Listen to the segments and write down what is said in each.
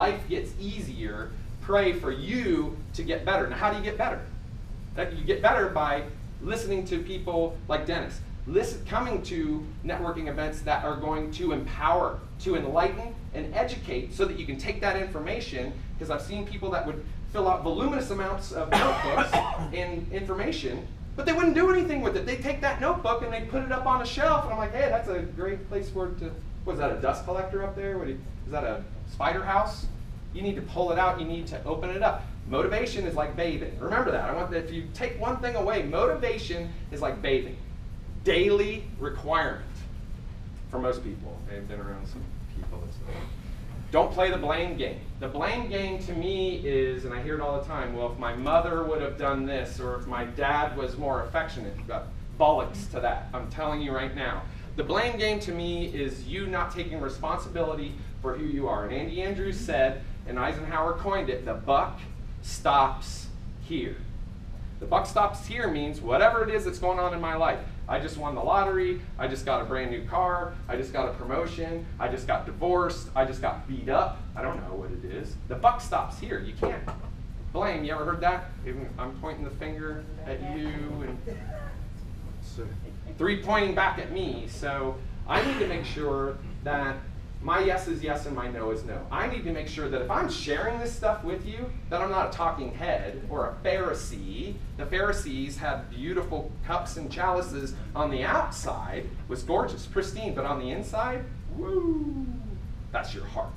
life gets easier, pray for you to get better. Now, how do you get better? You get better by listening to people like Dennis. Coming to networking events that are going to empower, to enlighten, and educate so that you can take that information, because I've seen people that would fill out voluminous amounts of notebooks and information, but they wouldn't do anything with it. They take that notebook and they put it up on a shelf, and I'm like, hey, that's a great place for it to, what is that, a dust collector up there? Is that a spider house? You need to pull it out, you need to open it up. Motivation is like bathing. Remember that. I want that if you take one thing away, motivation is like bathing. Daily requirement for most people. I've been around some people that say, don't play the blame game. The blame game to me is, and I hear it all the time, well, if my mother would have done this, or if my dad was more affectionate, bollocks to that. I'm telling you right now. The blame game to me is you not taking responsibility for who you are. And Andy Andrews said, and Eisenhower coined it, the buck stops here. The buck stops here means whatever it is that's going on in my life. I just won the lottery, I just got a brand new car, I just got a promotion, I just got divorced, I just got beat up. I don't know what it is. The buck stops here. You can't blame. You ever heard that? Even I'm pointing the finger at you and three pointing back at me. So I need to make sure that my yes is yes and my no is no. I need to make sure that if I'm sharing this stuff with you, that I'm not a talking head or a Pharisee. The Pharisees had beautiful cups and chalices on the outside, was gorgeous, pristine, but on the inside, woo, that's your heart.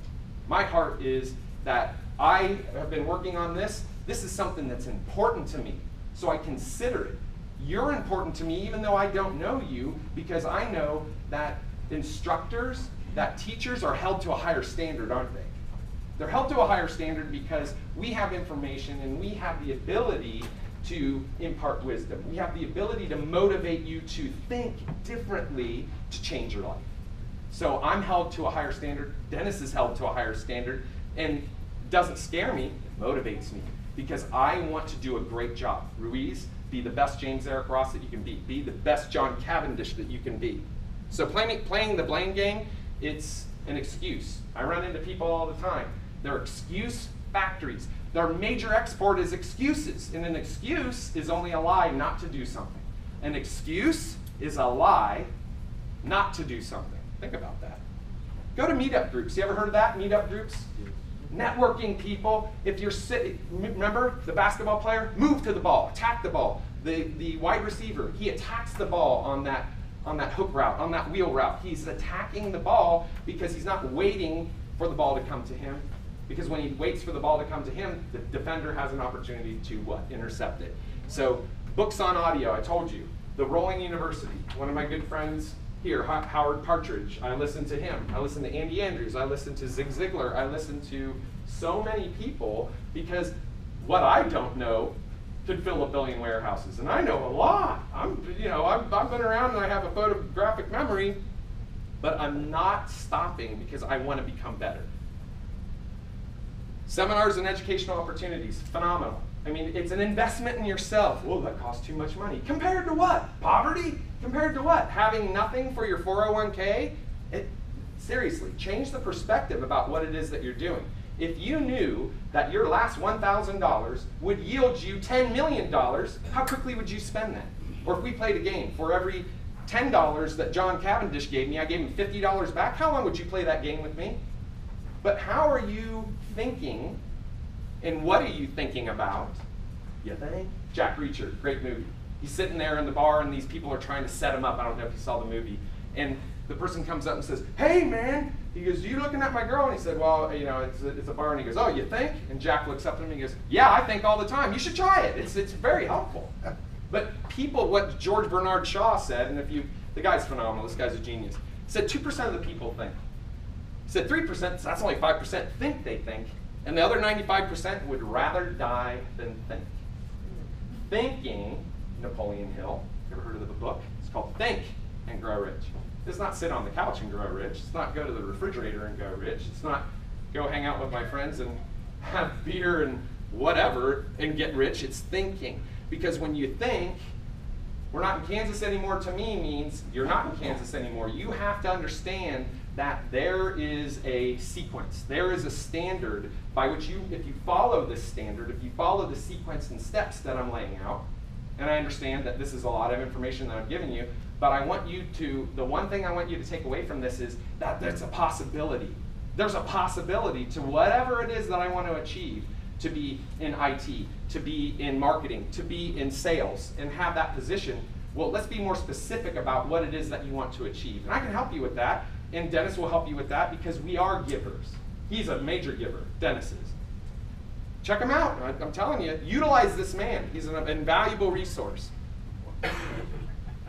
My heart is that I have been working on this. This is something that's important to me, so I consider it. You're important to me even though I don't know you, because I know that instructors, that teachers are held to a higher standard, aren't they? They're held to a higher standard because we have information and we have the ability to impart wisdom. We have the ability to motivate you to think differently to change your life. So I'm held to a higher standard. Dennis is held to a higher standard, and it doesn't scare me, it motivates me, because I want to do a great job. Ruiz, be the best James Eric Ross that you can be. Be the best John Cavendish that you can be. So playing the blame game, it's an excuse. I run into people all the time. They're excuse factories. Their major export is excuses, and an excuse is only a lie not to do something. An excuse is a lie not to do something. Think about that. Go to meetup groups. You ever heard of that? Meetup groups? Networking people. If you're sitting, remember the basketball player? Move to the ball, attack the ball. The wide receiver, he attacks the ball on that hook route, on that wheel route. He's attacking the ball because he's not waiting for the ball to come to him. Because when he waits for the ball to come to him, the defender has an opportunity to what? Intercept it. So books on audio, I told you. The Rolling University, one of my good friends here, Howard Partridge, I listen to him. I listen to Andy Andrews. I listen to Zig Ziglar. I listen to so many people because what I don't know could fill 1 billion warehouses. And I know a lot. I've been around and I have a photographic memory, but I'm not stopping because I want to become better. Seminars and educational opportunities, phenomenal. I mean, it's an investment in yourself. Well, that costs too much money. Compared to what? Poverty? Compared to what? Having nothing for your 401k? Seriously, change the perspective about what it is that you're doing. If you knew that your last $1,000 would yield you $10 million, how quickly would you spend that? Or if we played a game, for every $10 that John Cavendish gave me, I gave him $50 back, how long would you play that game with me? But how are you thinking, and what are you thinking about? You think? Jack Reacher, great movie. He's sitting there in the bar and these people are trying to set him up. I don't know if you saw the movie. And the person comes up and says, hey man, he goes, you looking at my girl? And he said, well, it's a bar. And he goes, oh, you think? And Jack looks up at him and he goes, yeah, I think all the time. You should try it. It's very helpful. But people, what George Bernard Shaw said, and the guy's phenomenal, this guy's a genius, said 2% of the people think. He said 3%, that's only 5%, think they think. And the other 95% would rather die than think. Thinking, Napoleon Hill, you ever heard of the book? It's called Think and Grow Rich. It's not sit on the couch and grow rich. It's not go to the refrigerator and go rich. It's not go hang out with my friends and have beer and whatever and get rich. It's thinking. Because when you think, we're not in Kansas anymore to me means you're not in Kansas anymore. You have to understand that there is a sequence, there is a standard by which if you follow this standard, if you follow the sequence and steps that I'm laying out, and I understand that this is a lot of information that I'm giving you, but I want you to, the one thing I want you to take away from this is that there's a possibility. There's a possibility to whatever it is that I want to achieve, to be in IT, to be in marketing, to be in sales, and have that position. Well, let's be more specific about what it is that you want to achieve. And I can help you with that, and Dennis will help you with that because we are givers. He's a major giver, Dennis is. Check him out, I'm telling you, utilize this man. He's an invaluable resource.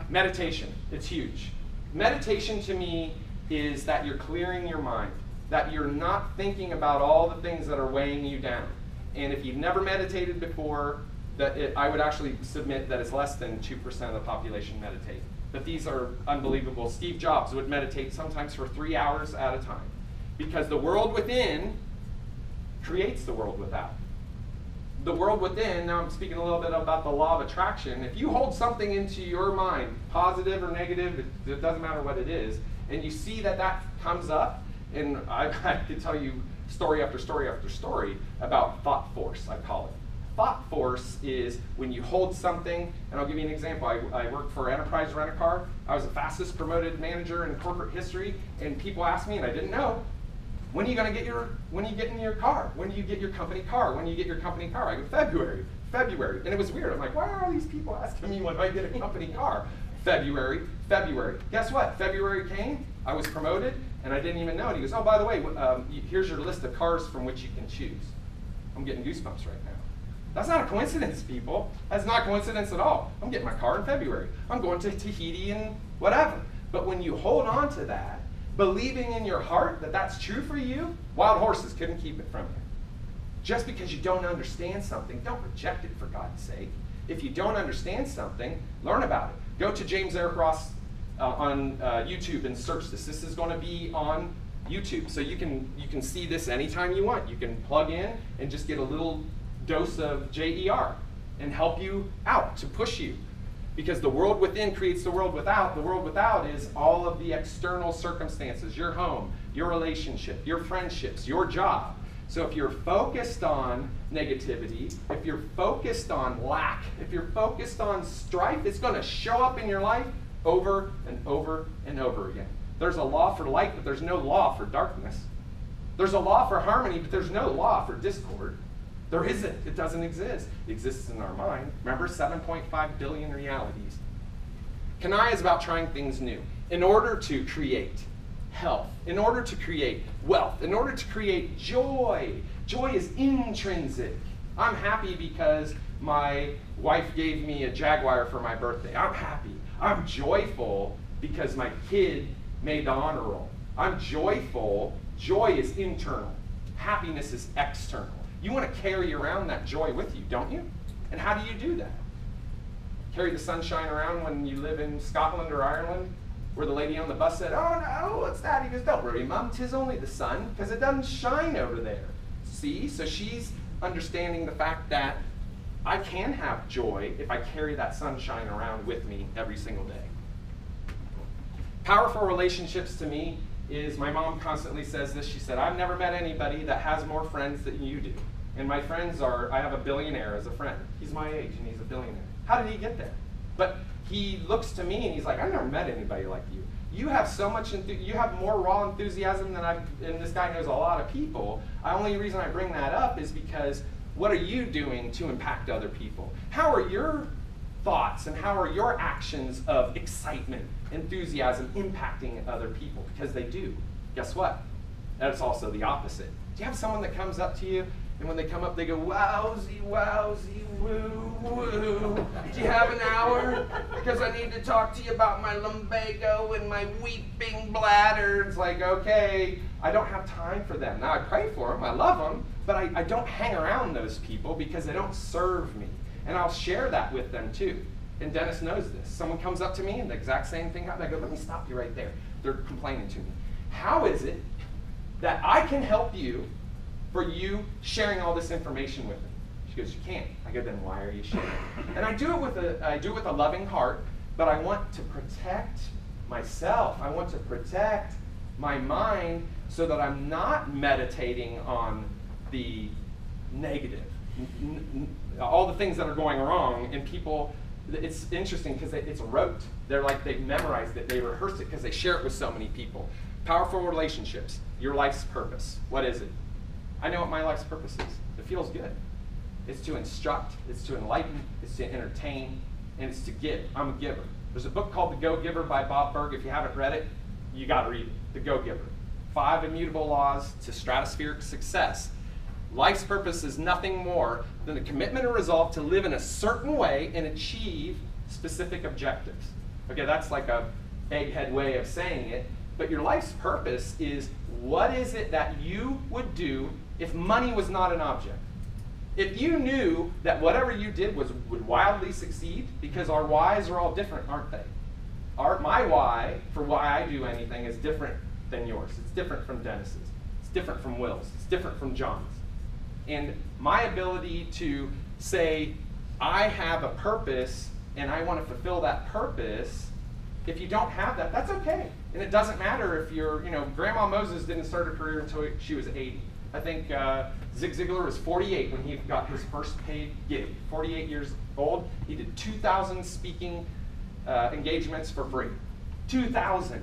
Meditation, it's huge. Meditation to me is that you're clearing your mind, that you're not thinking about all the things that are weighing you down. And if you've never meditated before, I would actually submit that it's less than 2% of the population meditate. But these are unbelievable. Steve Jobs would meditate sometimes for 3 hours at a time because the world within creates the world without. The world within, now I'm speaking a little bit about the law of attraction. If you hold something into your mind, positive or negative, it doesn't matter what it is, and you see that that comes up, and I could tell you story after story after story about thought force, I call it. Thought force is when you hold something, and I'll give you an example. I worked for Enterprise Rent-A-Car. I was the fastest promoted manager in corporate history, and people asked me, and I didn't know, when are you going to get in your car? When do you get your company car? When do you get your company car? I go, February. And it was weird. I'm like, why are all these people asking me when I get a company car? February. Guess what? February came, I was promoted, and I didn't even know it. He goes, oh, by the way, here's your list of cars from which you can choose. I'm getting goosebumps right now. That's not a coincidence, people. That's not a coincidence at all. I'm getting my car in February. I'm going to Tahiti and whatever. But when you hold on to that, believing in your heart that that's true for you, wild horses couldn't keep it from you. Just because you don't understand something, don't reject it for God's sake. If you don't understand something, learn about it. Go to James Eric Ross on YouTube and search this. This is going to be on YouTube, so you can see this anytime you want. You can plug in and just get a little dose of JER and help you out, to push you. Because the world within creates the world without. The world without is all of the external circumstances, your home, your relationship, your friendships, your job. So if you're focused on negativity, if you're focused on lack, if you're focused on strife, it's going to show up in your life over and over and over again. There's a law for light, but there's no law for darkness. There's a law for harmony, but there's no law for discord. There isn't. It doesn't exist. It exists in our mind. Remember, 7.5 billion realities. Kanai is about trying things new in order to create health, in order to create wealth, in order to create joy. Joy is intrinsic. I'm happy because my wife gave me a Jaguar for my birthday. I'm happy. I'm joyful because my kid made the honor roll. I'm joyful. Joy is internal. Happiness is external. You want to carry around that joy with you, don't you? And how do you do that? Carry the sunshine around when you live in Scotland or Ireland, where the lady on the bus said, oh no, what's that? He goes, don't worry, Mom, 'tis only the sun, because it doesn't shine over there. See? So she's understanding the fact that I can have joy if I carry that sunshine around with me every single day. Powerful relationships to me is, my mom constantly says this, she said, I've never met anybody that has more friends than you do. And my friends are, I have a billionaire as a friend. He's my age and he's a billionaire. How did he get there? But he looks to me and he's like, I've never met anybody like you. You have so much, you have more raw enthusiasm than and this guy knows a lot of people. The only reason I bring that up is because what are you doing to impact other people? How are your thoughts and how are your actions of excitement, enthusiasm impacting other people? Because they do. Guess what? That's also the opposite. Do you have someone that comes up to you and when they come up they go, wowsy, wowsy, woo, woo. Do you have an hour? Because I need to talk to you about my lumbago and my weeping bladder. It's like, okay, I don't have time for them. Now I pray for them, I love them, but I don't hang around those people because they don't serve me. And I'll share that with them too. And Dennis knows this. Someone comes up to me and the exact same thing happens. I go, let me stop you right there. They're complaining to me. How is it that I can help you for you sharing all this information with me? She goes, you can't. I go, then why are you sharing? And I do it with a loving heart, but I want to protect myself. I want to protect my mind so that I'm not meditating on the negative, all the things that are going wrong. And people, it's interesting because it's rote. They're like, they've memorized it, they rehearsed it because they share it with so many people. Powerful relationships, your life's purpose. What is it? I know what my life's purpose is. It feels good. It's to instruct, it's to enlighten, it's to entertain, and it's to give. I'm a giver. There's a book called The Go-Giver by Bob Burg. If you haven't read it, you got to read it. The Go-Giver. 5 immutable laws to stratospheric success. Life's purpose is nothing more than a commitment and resolve to live in a certain way and achieve specific objectives. Okay, that's like a egghead way of saying it, but your life's purpose is, what is it that you would do if money was not an object? If you knew that whatever you did would wildly succeed, because our whys are all different, aren't they? My why for why I do anything is different than yours. It's different from Dennis's. It's different from Will's. It's different from John's. And my ability to say, I have a purpose and I want to fulfill that purpose, if you don't have that, that's okay. And it doesn't matter if you're, Grandma Moses didn't start her career until she was 80. I think Zig Ziglar was 48 when he got his first paid gig. 48 years old. He did 2,000 speaking engagements for free. 2,000.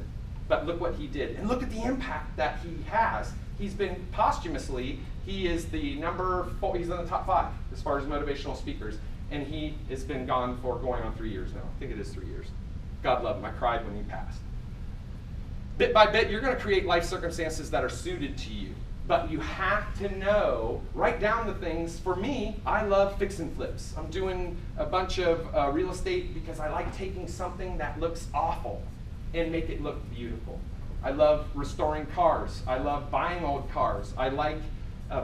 But look what he did. And look at the impact that he has. He's been posthumously, he is the number 4, he's in the top 5 as far as motivational speakers. And he has been gone for going on 3 years now. I think it is 3 years. God love him. I cried when he passed. Bit by bit, you're going to create life circumstances that are suited to you. But you have to know, write down the things. For me, I love fix and flips. I'm doing a bunch of real estate because I like taking something that looks awful and make it look beautiful. I love restoring cars. I love buying old cars. I like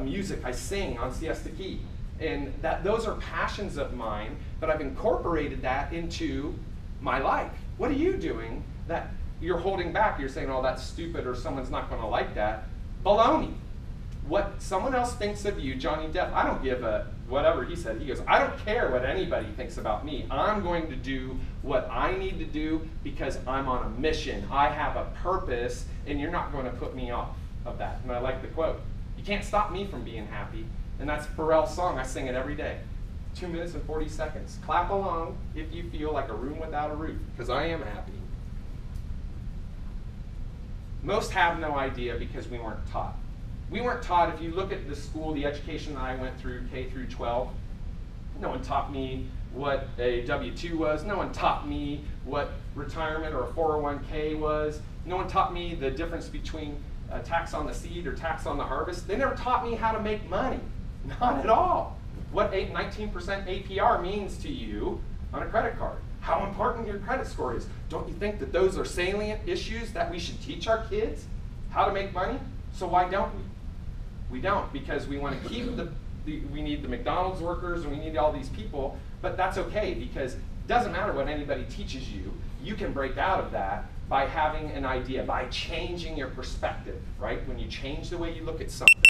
music. I sing on Siesta Key. And those are passions of mine, but I've incorporated that into my life. What are you doing that you're holding back? You're saying, oh, that's stupid, or someone's not going to like that. Baloney. What someone else thinks of you, Johnny Depp, I don't give a whatever he said. He goes, I don't care what anybody thinks about me. I'm going to do what I need to do because I'm on a mission. I have a purpose, and you're not going to put me off of that. And I like the quote. You can't stop me from being happy. And that's Pharrell's song. I sing it every day. 2 minutes and 40 seconds. Clap along if you feel like a room without a roof, because I am happy. Most have no idea because we weren't taught. We weren't taught. If you look at the school, the education that I went through, K through 12, no one taught me what a W-2 was. No one taught me what retirement or a 401k was. No one taught me the difference between tax on the seed or tax on the harvest. They never taught me how to make money. Not at all. What 19% APR means to you on a credit card. How important your credit score is. Don't you think that those are salient issues that we should teach our kids? How to make money? So why don't we? We don't, because we want to keep we need the McDonald's workers and we need all these people, but that's okay because it doesn't matter what anybody teaches you. You can break out of that by having an idea, by changing your perspective, right? When you change the way you look at something.